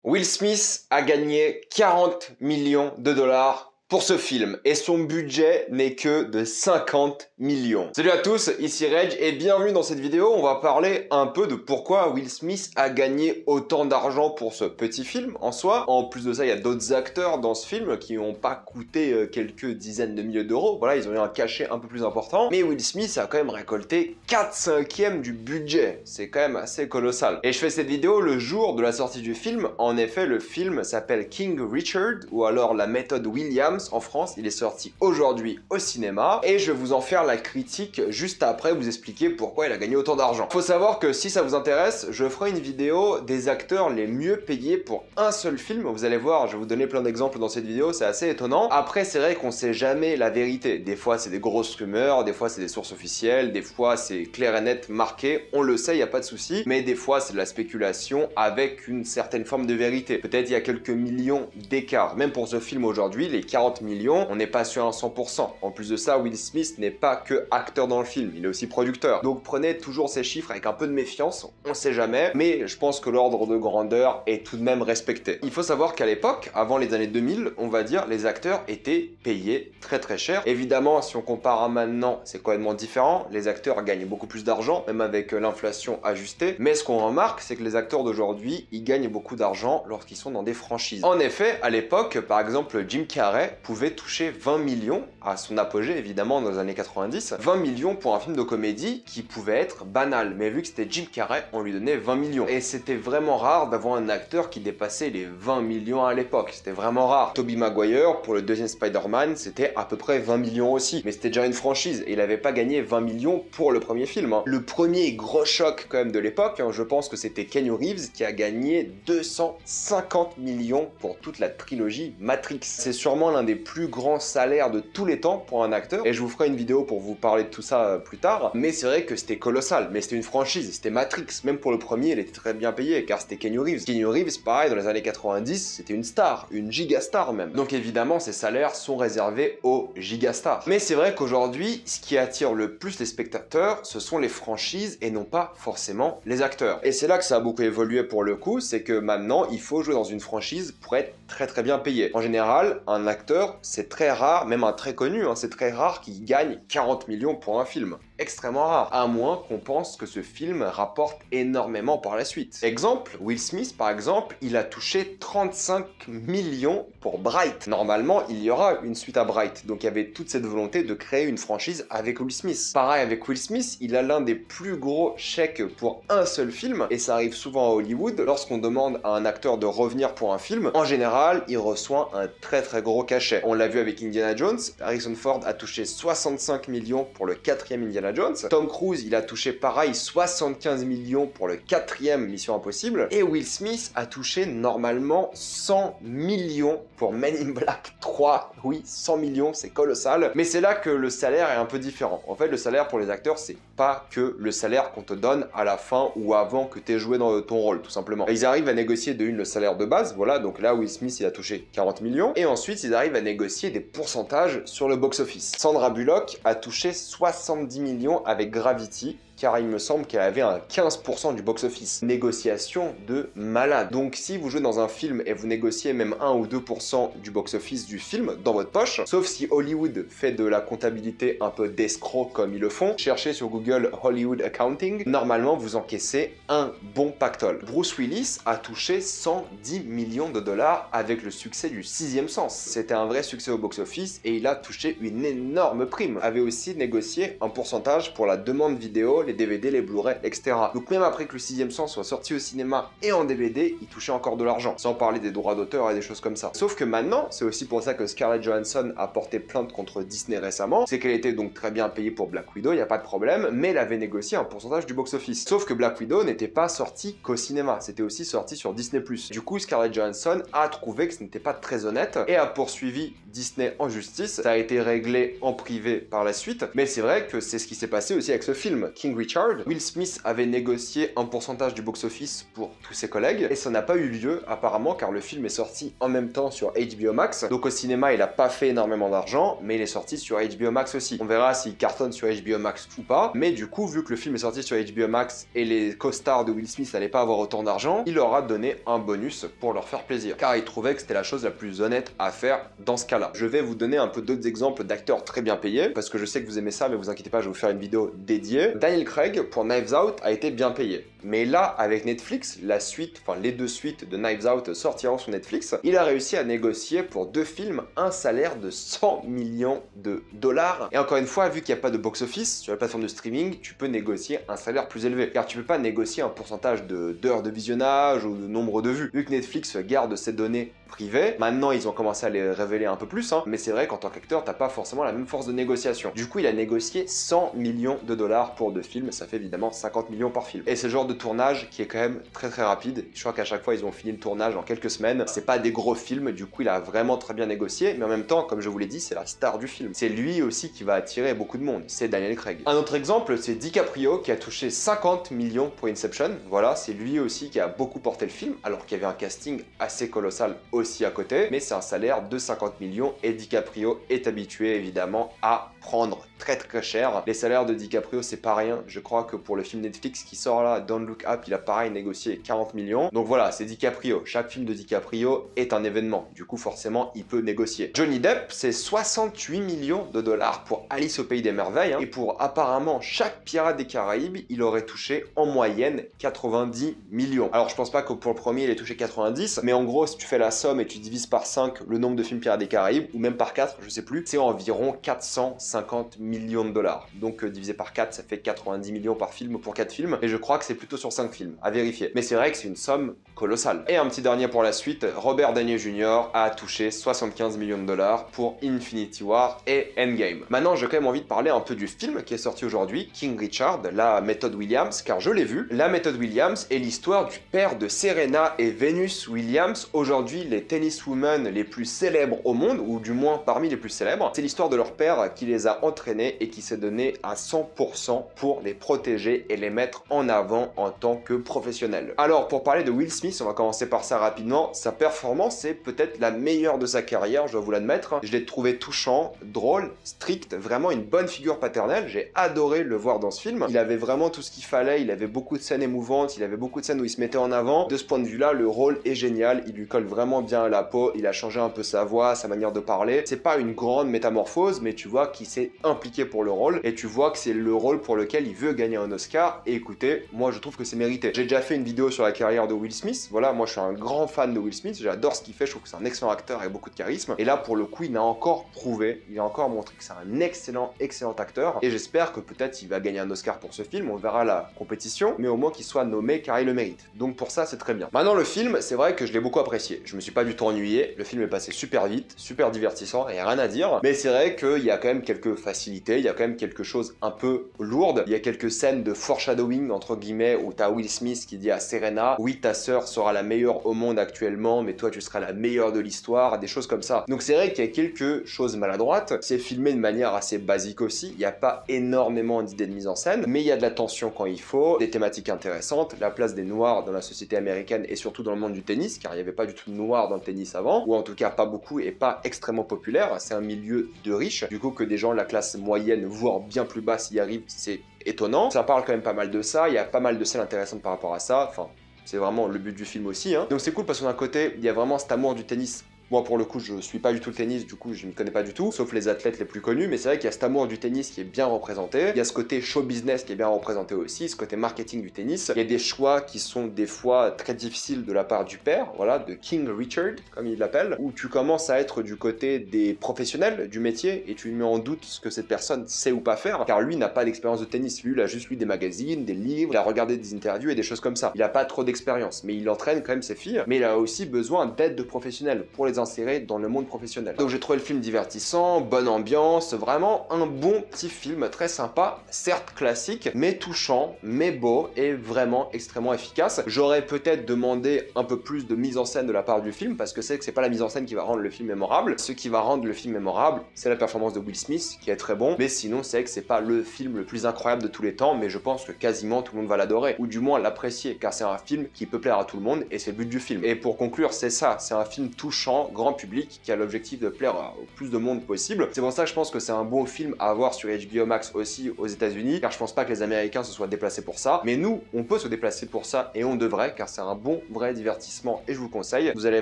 Will Smith a gagné 40 millions de dollars pour ce film et son budget n'est que de 50 millions. Salut à tous, ici Reg et bienvenue dans cette vidéo. On va parler un peu de pourquoi Will Smith a gagné autant d'argent pour ce petit film en soi. En plus de ça, il y a d'autres acteurs dans ce film qui n'ont pas coûté quelques dizaines de milliers d'euros. Voilà, ils ont eu un cachet un peu plus important. Mais Will Smith a quand même récolté 4/5 du budget. C'est quand même assez colossal. Et je fais cette vidéo le jour de la sortie du film. En effet, le film s'appelle King Richard ou alors La méthode Williams en France. Il est sorti aujourd'hui au cinéma et je vais vous en faire la critique juste après, vous expliquer pourquoi il a gagné autant d'argent. Faut savoir que si ça vous intéresse, je ferai une vidéo des acteurs les mieux payés pour un seul film. Vous allez voir, je vais vous donner plein d'exemples dans cette vidéo, c'est assez étonnant. Après, c'est vrai qu'on sait jamais la vérité. Des fois, c'est des grosses rumeurs, des fois, c'est des sources officielles, des fois, c'est clair et net marqué. On le sait, il n'y a pas de souci. Mais des fois, c'est de la spéculation avec une certaine forme de vérité. Peut-être il y a quelques millions d'écart. Même pour ce film aujourd'hui, les 40 millions, on n'est pas sûr à 100%. En plus de ça, Will Smith n'est pas que acteur dans le film, il est aussi producteur. Donc prenez toujours ces chiffres avec un peu de méfiance, on sait jamais, mais je pense que l'ordre de grandeur est tout de même respecté. Il faut savoir qu'à l'époque, avant les années 2000, on va dire, les acteurs étaient payés très cher. Évidemment, si on compare à maintenant, c'est complètement différent. Les acteurs gagnent beaucoup plus d'argent, même avec l'inflation ajustée. Mais ce qu'on remarque, c'est que les acteurs d'aujourd'hui, ils gagnent beaucoup d'argent lorsqu'ils sont dans des franchises. En effet, à l'époque, par exemple, Jim Carrey pouvait toucher 20 millions à son apogée, évidemment, dans les années 90. 20 millions pour un film de comédie qui pouvait être banal. Mais vu que c'était Jim Carrey, on lui donnait 20 millions. Et c'était vraiment rare d'avoir un acteur qui dépassait les 20 millions à l'époque. C'était vraiment rare. Tobey Maguire, pour le deuxième Spider-Man, c'était à peu près 20 millions aussi. Mais c'était déjà une franchise. Et il n'avait pas gagné 20 millions pour le premier film. Le premier gros choc quand même de l'époque, je pense que c'était Keanu Reeves qui a gagné 250 millions pour toute la trilogie Matrix. C'est sûrement l'un des plus grands salaires de tous les temps pour un acteur. Et je vous ferai une vidéo pour vous parler de tout ça plus tard. Mais c'est vrai que c'était colossal. Mais c'était une franchise. C'était Matrix. Même pour le premier, il était très bien payé car c'était Keanu Reeves. Keanu Reeves, pareil, dans les années 90, c'était une star. Une gigastar même. Donc évidemment, ces salaires sont réservés aux gigastars. Mais c'est vrai qu'aujourd'hui, ce qui attire le plus les spectateurs, ce sont les franchises et non pas forcément les acteurs. Et c'est là que ça a beaucoup évolué pour le coup, c'est que maintenant, il faut jouer dans une franchise pour être très bien payé. En général, un acteur, c'est très rare, même un très connu, c'est très rare qu'il gagne 40 millions pour un film. Extrêmement rare, à moins qu'on pense que ce film rapporte énormément par la suite. Exemple, Will Smith par exemple, il a touché 35 millions pour Bright. Normalement, il y aura une suite à Bright, donc il y avait toute cette volonté de créer une franchise avec Will Smith. Pareil avec Will Smith, il a l'un des plus gros chèques pour un seul film, et ça arrive souvent à Hollywood, lorsqu'on demande à un acteur de revenir pour un film, en général, il reçoit un très gros cachet. On l'a vu avec Indiana Jones, Harrison Ford a touché 65 millions pour le 4e Indiana Jones. Tom Cruise, il a touché pareil 75 millions pour le 4e Mission Impossible. Et Will Smith a touché normalement 100 millions pour Men in Black 3. Oui, 100 millions, c'est colossal. Mais c'est là que le salaire est un peu différent. En fait, le salaire pour les acteurs, c'est pas que le salaire qu'on te donne à la fin ou avant que tu aies joué dans ton rôle, tout simplement. Ils arrivent à négocier le salaire de base, voilà, donc là, Will Smith, il a touché 40 millions. Et ensuite, ils arrivent à négocier des pourcentages sur le box-office. Sandra Bullock a touché 70 millions avec Gravity, car il me semble qu'elle avait un 15% du box-office. Négociation de malade. Donc si vous jouez dans un film et vous négociez même 1 ou 2% du box-office du film dans votre poche, sauf si Hollywood fait de la comptabilité un peu d'escroc comme ils le font, cherchez sur Google Hollywood Accounting, normalement vous encaissez un bon pactole. Bruce Willis a touché 110 millions de dollars avec le succès du Sixième Sens. C'était un vrai succès au box-office et il a touché une énorme prime. Avait aussi négocié un pourcentage pour la demande vidéo, les DVD, les Blu-ray, etc. Donc même après que le Sixième Sens soit sorti au cinéma et en DVD, il touchait encore de l'argent, sans parler des droits d'auteur et des choses comme ça. Sauf que maintenant, c'est aussi pour ça que Scarlett Johansson a porté plainte contre Disney récemment, c'est qu'elle était donc très bien payée pour Black Widow, il n'y a pas de problème, mais elle avait négocié un pourcentage du box-office. Sauf que Black Widow n'était pas sorti qu'au cinéma, c'était aussi sorti sur Disney+. Du coup, Scarlett Johansson a trouvé que ce n'était pas très honnête et a poursuivi Disney en justice. Ça a été réglé en privé par la suite, mais c'est vrai que c'est ce qui s'est passé aussi avec ce film, King King Richard, Will Smith avait négocié un pourcentage du box-office pour tous ses collègues et ça n'a pas eu lieu apparemment car le film est sorti en même temps sur HBO Max. Donc au cinéma il a pas fait énormément d'argent mais il est sorti sur HBO Max aussi. On verra s'il cartonne sur HBO Max ou pas, mais du coup vu que le film est sorti sur HBO Max et les co-stars de Will Smith n'allaient pas avoir autant d'argent, il leur a donné un bonus pour leur faire plaisir car il trouvait que c'était la chose la plus honnête à faire dans ce cas-là. Je vais vous donner un peu d'autres exemples d'acteurs très bien payés parce que je sais que vous aimez ça, mais vous inquiétez pas, je vais vous faire une vidéo dédiée. Daniel Craig pour Knives Out a été bien payé. Mais là, avec Netflix, la suite, enfin les deux suites de Knives Out sortiront sur Netflix, il a réussi à négocier pour 2 films un salaire de 100 millions de dollars. Et encore une fois, vu qu'il n'y a pas de box-office sur la plateforme de streaming, tu peux négocier un salaire plus élevé. Car tu peux pas négocier un pourcentage d'heures de visionnage ou de nombre de vues. Vu que Netflix garde ces données privées, maintenant ils ont commencé à les révéler un peu plus, mais c'est vrai qu'en tant qu'acteur, t'as pas forcément la même force de négociation. Du coup, il a négocié 100 millions de dollars pour 2 films, ça fait évidemment 50 millions par film. Et c'est le genre de tournage qui est quand même très rapide. Je crois qu'à chaque fois, ils ont fini le tournage en quelques semaines. C'est pas des gros films, du coup, il a vraiment très bien négocié, mais en même temps, comme je vous l'ai dit, c'est la star du film. C'est lui aussi qui va attirer beaucoup de monde, c'est Daniel Craig. Un autre exemple, c'est DiCaprio qui a touché 50 millions pour Inception. Voilà, c'est lui aussi qui a beaucoup porté le film, alors qu'il y avait un casting assez colossal aussi à côté, mais c'est un salaire de 50 millions et DiCaprio est habitué évidemment à prendre très cher. Les salaires de DiCaprio c'est pas rien, je crois que pour le film Netflix qui sort là, Don't Look Up, il a pareil négocié 40 millions. Donc voilà, c'est DiCaprio, chaque film de DiCaprio est un événement, du coup forcément il peut négocier. Johnny Depp c'est 68 millions de dollars pour Alice au Pays des Merveilles, et pour apparemment chaque Pirate des Caraïbes, il aurait touché en moyenne 90 millions. Alors je pense pas que pour le premier il ait touché 90, mais en gros si tu fais la somme et tu divises par 5 le nombre de films Pirates des Caraïbes, ou même par 4, je sais plus, c'est environ 450 millions de dollars. Donc divisé par 4, ça fait 90 millions par film pour 4 films, et je crois que c'est plutôt sur 5 films, à vérifier. Mais c'est vrai que c'est une somme colossale. Et un petit dernier pour la suite, Robert Downey Jr. a touché 75 millions de dollars pour Infinity War et Endgame. Maintenant, j'ai quand même envie de parler un peu du film qui est sorti aujourd'hui, King Richard, la méthode Williams, car je l'ai vu. La méthode Williams est l'histoire du père de Serena et Venus Williams, aujourd'hui les tenniswomen les plus célèbres au monde, ou du moins parmi les plus célèbres. C'est l'histoire de leur père qui les a entraînés et qui s'est donné à 100% pour les protéger et les mettre en avant en tant que professionnels. Alors pour parler de Will Smith, on va commencer par ça rapidement. Sa performance est peut-être la meilleure de sa carrière, je dois vous l'admettre. Je l'ai trouvé touchant, drôle, strict, vraiment une bonne figure paternelle. J'ai adoré le voir dans ce film. Il avait vraiment tout ce qu'il fallait, il avait beaucoup de scènes émouvantes, il avait beaucoup de scènes où il se mettait en avant. De ce point de vue-là, le rôle est génial, il lui colle vraiment bien à la peau, il a changé un peu sa voix, sa manière de parler. C'est pas une grande métamorphose, mais tu vois qu'il s'est impliqué pour le rôle, et tu vois que c'est le rôle pour lequel il veut gagner un Oscar, et écoutez, moi je trouve que c'est mérité. J'ai déjà fait une vidéo sur la carrière de Will Smith, voilà, moi je suis un grand fan de Will Smith, j'adore ce qu'il fait, je trouve que c'est un excellent acteur avec beaucoup de charisme, et là pour le coup il a encore prouvé, il a encore montré que c'est un excellent acteur, et j'espère que peut-être il va gagner un Oscar pour ce film, on verra la compétition, mais au moins qu'il soit nommé car il le mérite. Donc pour ça c'est très bien. Maintenant le film, c'est vrai que je l'ai beaucoup apprécié, je me suis pas du tout ennuyé, le film est passé super vite, super divertissant, et rien à dire, mais c'est vrai qu'il y a quand même quelques facilités, il y a quand même quelque chose un peu lourde, il y a quelques scènes de foreshadowing entre guillemets où t'as Will Smith qui dit à Serena, oui ta sœur sera la meilleure au monde actuellement, mais toi tu seras la meilleure de l'histoire, des choses comme ça. Donc c'est vrai qu'il y a quelques choses maladroites, c'est filmé de manière assez basique aussi, il n'y a pas énormément d'idées de mise en scène, mais il y a de la tension quand il faut, des thématiques intéressantes, la place des noirs dans la société américaine et surtout dans le monde du tennis, car il n'y avait pas du tout de noirs dans le tennis avant, ou en tout cas pas beaucoup et pas extrêmement populaire, c'est un milieu de riches, du coup que des gens de la classe moyenne, voire bien plus basse y arrivent, c'est étonnant. Ça parle quand même pas mal de ça, il y a pas mal de scènes intéressantes par rapport à ça, enfin c'est vraiment le but du film aussi, Donc c'est cool parce que d'un côté, il y a vraiment cet amour du tennis. Moi, pour le coup, je suis pas du tout le tennis, du coup, je ne connais pas du tout, sauf les athlètes les plus connus, mais c'est vrai qu'il y a cet amour du tennis qui est bien représenté, il y a ce côté show business qui est bien représenté aussi, ce côté marketing du tennis, il y a des choix qui sont des fois très difficiles de la part du père, voilà, de King Richard, comme il l'appelle, où tu commences à être du côté des professionnels du métier, et tu mets en doute ce que cette personne sait ou pas faire, car lui n'a pas d'expérience de tennis, lui, il a juste lu des magazines, des livres, il a regardé des interviews et des choses comme ça. Il a pas trop d'expérience, mais il entraîne quand même ses filles, mais il a aussi besoin d'aide de professionnels pour les les insérer dans le monde professionnel. Donc j'ai trouvé le film divertissant, bonne ambiance, vraiment un bon petit film très sympa, certes classique, mais touchant, mais beau et vraiment extrêmement efficace. J'aurais peut-être demandé un peu plus de mise en scène de la part du film, parce que c'est que c'est pas la mise en scène qui va rendre le film mémorable. Ce qui va rendre le film mémorable, c'est la performance de Will Smith, qui est très bon, mais sinon c'est que c'est pas le film le plus incroyable de tous les temps, mais je pense que quasiment tout le monde va l'adorer, ou du moins l'apprécier, car c'est un film qui peut plaire à tout le monde, et c'est le but du film. Et pour conclure, c'est ça, c'est un film touchant, grand public, qui a l'objectif de plaire au plus de monde possible. C'est pour ça que je pense que c'est un bon film à voir sur HBO Max aussi aux États-Unis, car je pense pas que les Américains se soient déplacés pour ça, mais nous, on peut se déplacer pour ça, et on devrait, car c'est un bon, vrai divertissement, et je vous conseille, vous allez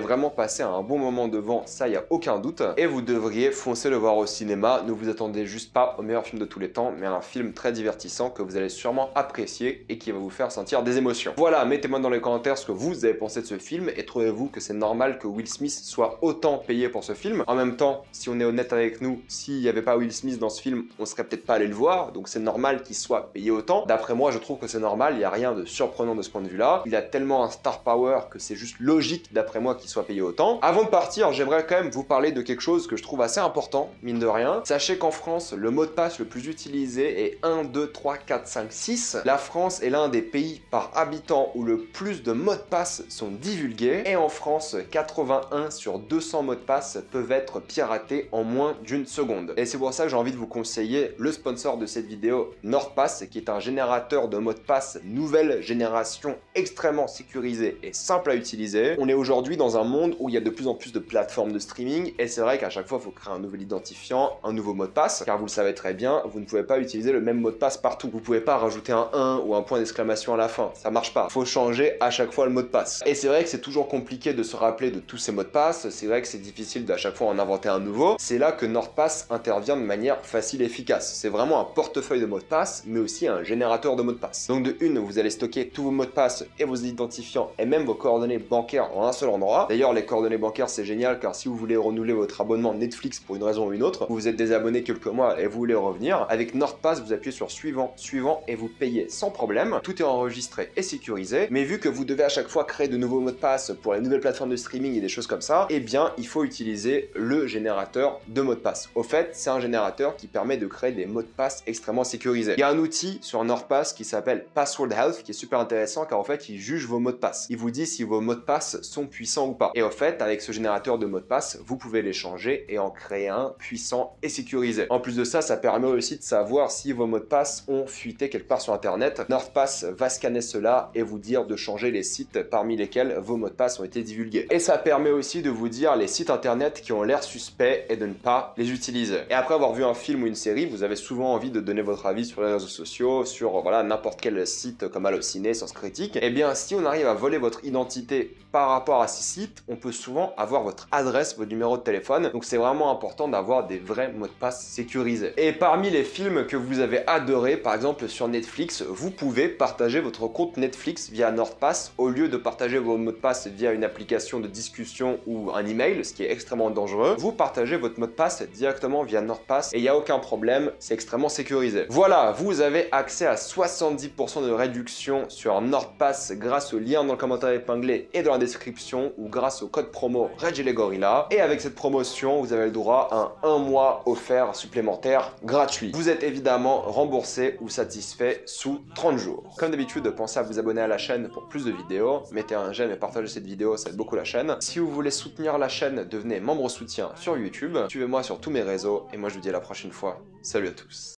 vraiment passer un bon moment devant, ça y a aucun doute, et vous devriez foncer le voir au cinéma. Ne vous attendez juste pas au meilleur film de tous les temps, mais un film très divertissant que vous allez sûrement apprécier et qui va vous faire sentir des émotions. Voilà, mettez-moi dans les commentaires ce que vous avez pensé de ce film, et trouvez-vous que c'est normal que Will Smith soit autant payé pour ce film. En même temps, si on est honnête avec nous, s'il n'y avait pas Will Smith dans ce film, on serait peut-être pas allé le voir, donc c'est normal qu'il soit payé autant. D'après moi, je trouve que c'est normal, il n'y a rien de surprenant de ce point de vue-là. Il a tellement un star power que c'est juste logique, d'après moi, qu'il soit payé autant. Avant de partir, j'aimerais quand même vous parler de quelque chose que je trouve assez important, mine de rien. Sachez qu'en France, le mot de passe le plus utilisé est 1, 2, 3, 4, 5, 6. La France est l'un des pays par habitant où le plus de mots de passe sont divulgués. Et en France, 81 sur 200 mots de passe peuvent être piratés en moins d'une seconde. Et c'est pour ça que j'ai envie de vous conseiller le sponsor de cette vidéo, NordPass, qui est un générateur de mots de passe nouvelle génération extrêmement sécurisé et simple à utiliser. On est aujourd'hui dans un monde où il y a de plus en plus de plateformes de streaming, et c'est vrai qu'à chaque fois, il faut créer un nouvel identifiant, un nouveau mot de passe, car vous le savez très bien, vous ne pouvez pas utiliser le même mot de passe partout. Vous pouvez pas rajouter un 1 ou un point d'exclamation à la fin, ça marche pas. Faut changer à chaque fois le mot de passe. Et c'est vrai que c'est toujours compliqué de se rappeler de tous ces mots de passe, c'est vrai que c'est difficile d'à chaque fois en inventer un nouveau. C'est là que NordPass intervient de manière facile et efficace. C'est vraiment un portefeuille de mots de passe, mais aussi un générateur de mots de passe. Donc de une, vous allez stocker tous vos mots de passe et vos identifiants et même vos coordonnées bancaires en un seul endroit. D'ailleurs, les coordonnées bancaires, c'est génial, car si vous voulez renouveler votre abonnement Netflix pour une raison ou une autre, vous vous êtes désabonné quelques mois et vous voulez revenir, avec NordPass, vous appuyez sur suivant et vous payez sans problème. Tout est enregistré et sécurisé, mais vu que vous devez à chaque fois créer de nouveaux mots de passe pour les nouvelles plateformes de streaming et des choses comme ça, eh bien, il faut utiliser le générateur de mots de passe. Au fait, c'est un générateur qui permet de créer des mots de passe extrêmement sécurisés. Il y a un outil sur NordPass qui s'appelle Password Health, qui est super intéressant, car en fait, il juge vos mots de passe. Il vous dit si vos mots de passe sont puissants ou pas. Et au fait, avec ce générateur de mots de passe, vous pouvez les changer et en créer un puissant et sécurisé. En plus de ça, ça permet aussi de savoir si vos mots de passe ont fuité quelque part sur Internet. NordPass va scanner cela et vous dire de changer les sites parmi lesquels vos mots de passe ont été divulgués. Et ça permet aussi de vous dire les sites Internet qui ont l'air suspects et de ne pas les utiliser. Et après avoir vu un film ou une série, vous avez souvent envie de donner votre avis sur les réseaux sociaux, sur voilà n'importe quel site comme Allociné, Sens Critique. Et bien, si on arrive à voler votre identité par rapport à ces sites, on peut souvent avoir votre adresse, votre numéro de téléphone. Donc c'est vraiment important d'avoir des vrais mots de passe sécurisés. Et parmi les films que vous avez adorés, par exemple sur Netflix, vous pouvez partager votre compte Netflix via NordPass au lieu de partager vos mots de passe via une application de discussion ou un email, ce qui est extrêmement dangereux. Vous partagez votre mot de passe directement via NordPass et il n'y a aucun problème, c'est extrêmement sécurisé. Voilà, vous avez accès à 70% de réduction sur NordPass grâce au lien dans le commentaire épinglé et dans la description, ou grâce au code promo Reg et les Gorillas. Et avec cette promotion, vous avez le droit à un mois offert supplémentaire gratuit. Vous êtes évidemment remboursé ou satisfait sous 30 jours. Comme d'habitude, pensez à vous abonner à la chaîne pour plus de vidéos. Mettez un j'aime et partagez cette vidéo, ça aide beaucoup la chaîne. Si vous voulez soutenir la chaîne, devenez membre soutien sur YouTube. Suivez-moi sur tous mes réseaux et moi je vous dis à la prochaine fois. Salut à tous.